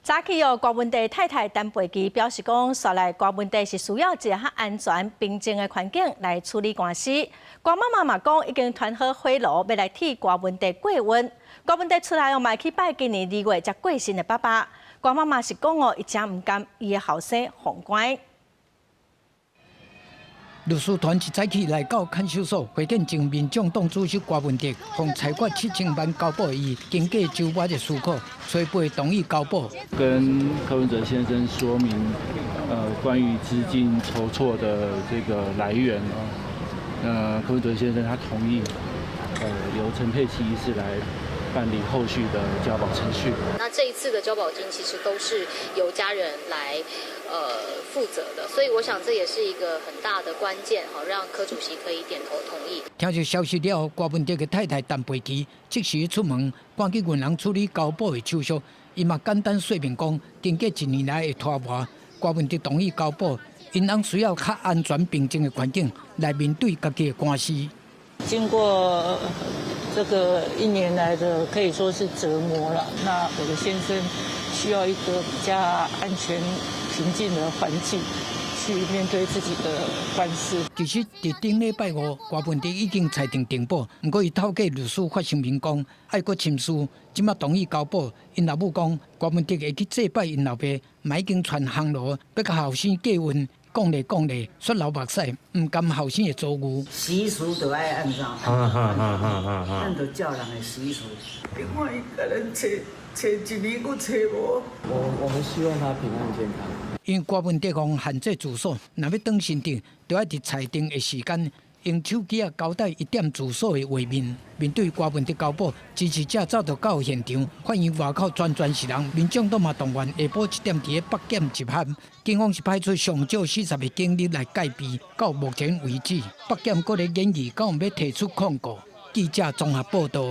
早起哦，郭文帝太太陈培基表示讲，说来郭文帝是需要一个较安全、平静的环境来处理官司。郭妈妈嘛讲，已经团好火炉，要来替郭文帝过温。郭文帝出来哦，嘛去拜今年2月才过身的爸爸。郭妈妈是讲哦，伊真唔甘伊的后生洪关。律师团一早起来到看守所会见前民众党主席郭文迪，向裁决7000万交保伊经过周末的思考，催培同意交保。跟柯文哲先生说明，关于资金筹措的这个来源柯文哲先生他同意，由陈佩琪医师来办理后续的交保程序。那这一次的交保金其实都是由家人来负责的，所以我想这也是一个很大的关键，好让柯主席可以点头同意。听到消息了，郭文迪的太太陈培基即时出门，赶去银行处理交保的手续。伊嘛简单说明讲，经过1年来的拖磨，郭文迪同意交保，银行需要较安全平静的环境来面对家己的官司。经过这个1年来的可以说是折磨了，那我的先生需要一个比较安全、平静的环境去面对自己的官司。其实，伫顶礼拜5，郭文迪已经裁定停保，不过伊透过律师发声明讲，爱国亲书，即马同意交保。因老母讲，郭文迪会去祭拜因老爸，嘛已经传烘炉，要甲后生过温。讲咧，说流目屎，唔甘后生的遭遇。习俗都爱按照，按照教人的习俗。另外一个人找1年，佫找无。我们希望他平安健康。因为郭文迪讲限制住所，若要转新店，就要伫裁定的时间，用手机交代1点住所的画面。面对郭文迪交保，支持者早就到现场，欢迎外口全是人。民众都嘛动员，下晡1点伫北检集合。警方是派出上少40个警力来戒备。到目前为止，北检阁咧研议，敢有要提出控告。记者综合报道。